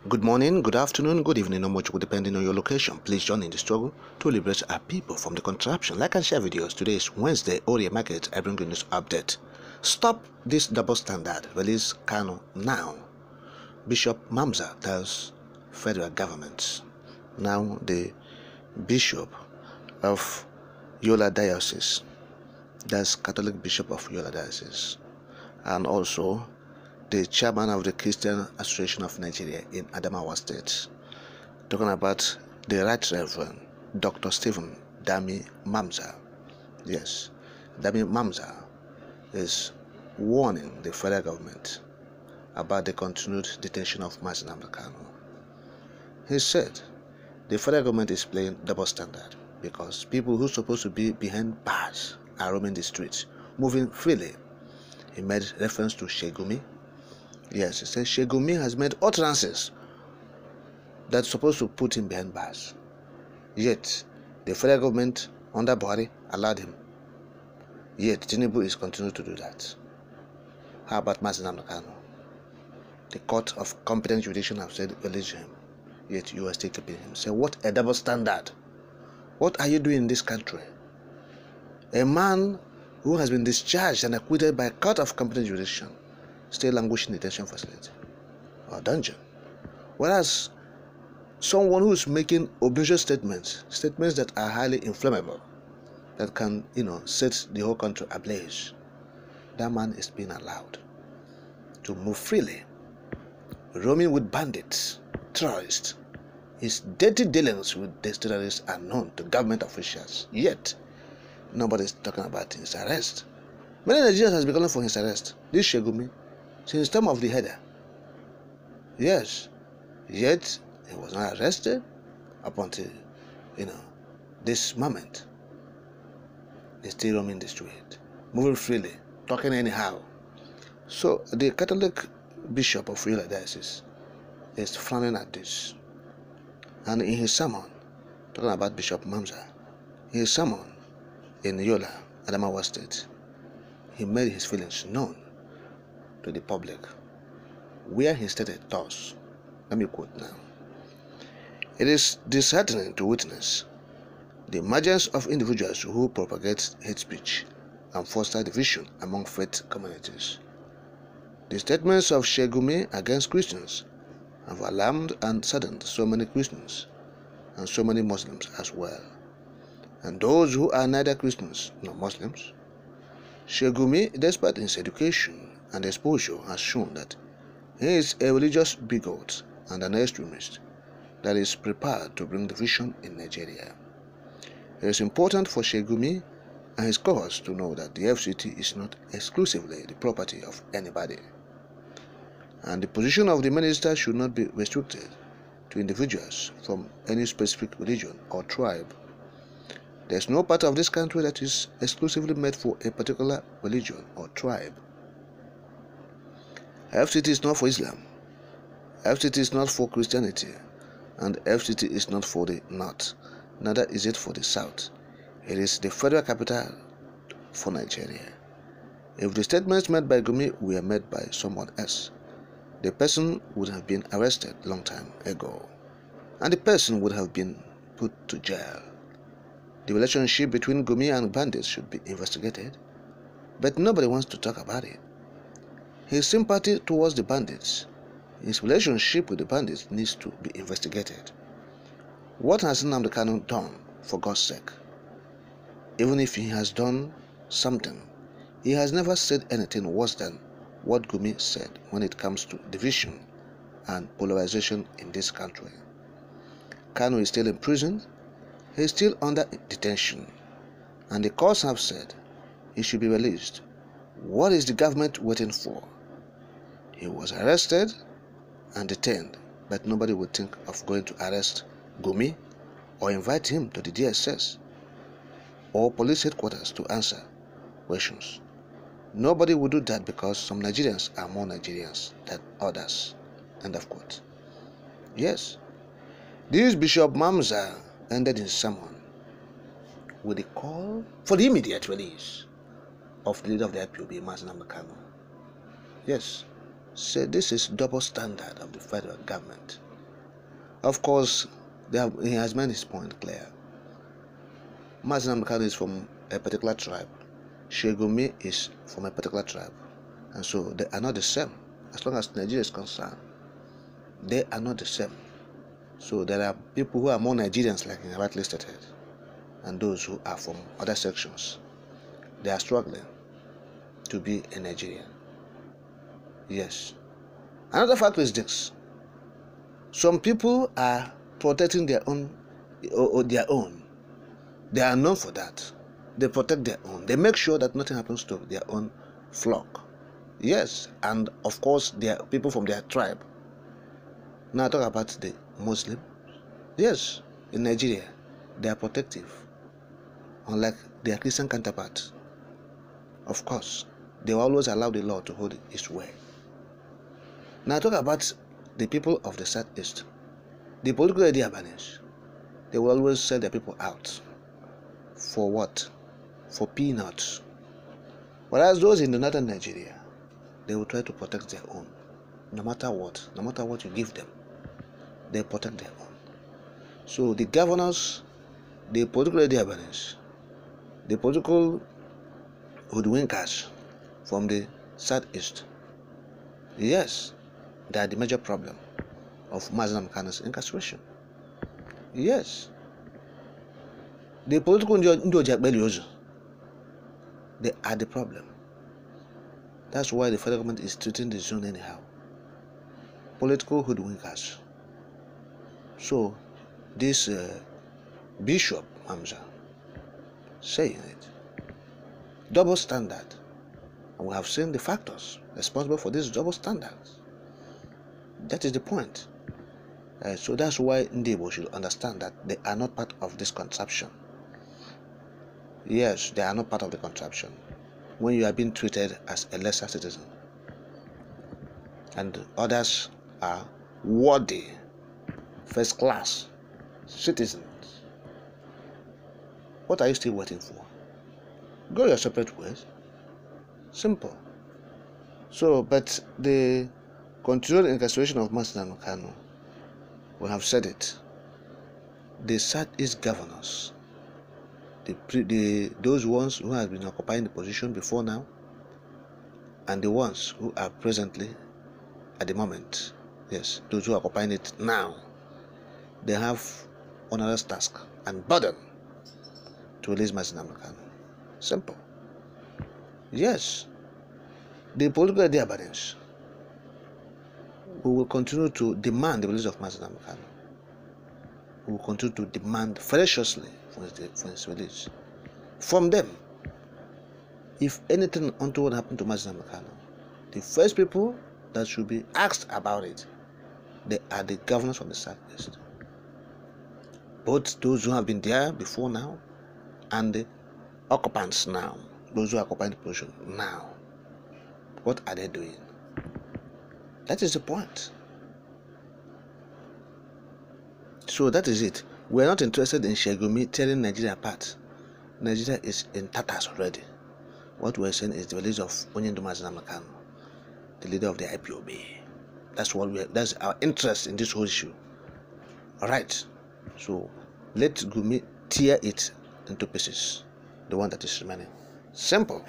Good morning, good afternoon, good evening, or much depending on your location. Please join in the struggle to liberate our people from the contraption. Like and share videos. Today is Wednesday, Orie Market. I bring you news update. Stop this double standard. Release Kanu now. Bishop Mamza tells federal government. Now the Bishop of Yola Diocese, that's Catholic Bishop of Yola Diocese, and also the chairman of the Christian Association of Nigeria in Adamawa State, talking about the Right Reverend Dr. Stephen Dami Mamza. Yes, Dami Mamza is warning the federal government about the continued detention of Kanu. He said the federal government is playing double standard because people who are supposed to be behind bars are roaming the streets, moving freely. He made reference to Shegumi. Yes, he says Shegumi has made utterances that's supposed to put him behind bars. Yet, the federal government under Buhari allowed him. Yet, Tinubu is continuing to do that. How about Kanu? The court of competent jurisdiction have said release him. Yet, you are still keeping him. Say, what a double standard. What are you doing in this country? A man who has been discharged and acquitted by a court of competent jurisdiction still languishing in detention facility or dungeon. Whereas someone who is making obnoxious statements that are highly inflammable, that can, set the whole country ablaze, that man is being allowed to move freely, roaming with bandits, terrorists. His dirty dealings with these terrorists are known to government officials, yet nobody is talking about his arrest. Many Nigerians has been calling for his arrest. This Shegumi, since the time of the header. Yes, yet he was not arrested up until, this moment. He's still roaming the street, moving freely, talking anyhow. So the Catholic Bishop of Yola Diocese is frowning at this. And in his sermon, talking about Bishop Mamza, in his sermon in Yola, Adamawa State, he made his feelings known to the public, where he stated thus, let me quote now: "It is disheartening to witness the emergence of individuals who propagate hate speech and foster division among faith communities. The statements of Shegumi against Christians have alarmed and saddened so many Christians and so many Muslims as well, and those who are neither Christians nor Muslims. Shegumi, despite his education and exposure, has shown that he is a religious bigot and an extremist that is prepared to bring division in Nigeria. It is important for Shegumi and his cohorts to know that the FCT is not exclusively the property of anybody, and the position of the minister should not be restricted to individuals from any specific religion or tribe. There is no part of this country that is exclusively made for a particular religion or tribe. FCT is not for Islam, FCT is not for Christianity, and FCT is not for the North, neither is it for the South. It is the federal capital for Nigeria. If the statements made by Gumi were made by someone else, the person would have been arrested long time ago, and the person would have been put to jail. The relationship between Gumi and bandits should be investigated, but nobody wants to talk about it. His sympathy towards the bandits, his relationship with the bandits needs to be investigated. What has Kanu done, for God's sake? Even if he has done something, he has never said anything worse than what Gumi said when it comes to division and polarization in this country. Kanu is still in prison. He is still under detention, and the courts have said he should be released. What is the government waiting for? He was arrested and detained, but nobody would think of going to arrest Gumi or invite him to the DSS or police headquarters to answer questions. Nobody would do that because some Nigerians are more Nigerians than others." End of quote. Yes, this Bishop Mamza ended his sermon with a call for the immediate release of the leader of the IPOB, Kanu. Yes, said this is double standard of the federal government. Of course, he has made his point clear. Mazi Kanu is from a particular tribe. Çhałłengè is from a particular tribe. And so they are not the same. As long as Nigeria is concerned, they are not the same. So there are people who are more Nigerians, like in rightly stated, and those who are from other sections. They are struggling to be a Nigerian. Yes. Another factor is this. Some people are protecting their own. They are known for that. They protect their own. They make sure that nothing happens to their own flock. Yes, and of course, they are people from their tribe. Now I talk about the Muslim. Yes, in Nigeria, they are protective, unlike their Christian counterparts. Of course, they always allow the law to hold its way. Now I talk about the people of the Southeast. The political Diabanis, they will always sell their people out. For what? For peanuts. Whereas those in the northern Nigeria, they will try to protect their own. No matter what you give them, they protect their own. So the governors, the political Diabanis, the political hoodwinkers from the Southeast, yes, they are the major problem of Mazi Kanu's incarceration. Yes. The political Ndojakbeliozu, they are the problem. That's why the federal government is treating the zone anyhow. Political hoodwinkers. So, this Bishop Hamza saying it, double standard, and we have seen the factors responsible for this double standards. That is the point. So that's why Ndebo should understand that they are not part of this contraption. Yes, they are not part of the contraption. When you are being treated as a lesser citizen, and others are worthy, first-class citizens, what are you still waiting for? Go your separate ways. Simple. So, but the continued incarceration of Mazi Kanu, we have said it. The Southeast governors, those ones who have been occupying the position before now, and the ones who are presently at the moment, yes, those who are occupying it now, they have onerous task and burden to release Mazi Kanu. Simple. Yes, the political Diabanis, we will continue to demand the release of Mazi Kanu. We will continue to demand ferociously for his release. From them, if anything untoward happened to Mazi Kanu, the first people that should be asked about it, they are the governors from the Southeast. Both those who have been there before now and the occupants now, those who are occupying the position now. What are they doing? That is the point. So that is it. We are not interested in Çhałłengè tearing Nigeria apart. Nigeria is in tatters already. What we are saying is the release of Mazi Kanu, the leader of the IPOB. That's our interest in this whole issue. Alright. So let Gumi tear it into pieces, the one that is remaining. Simple.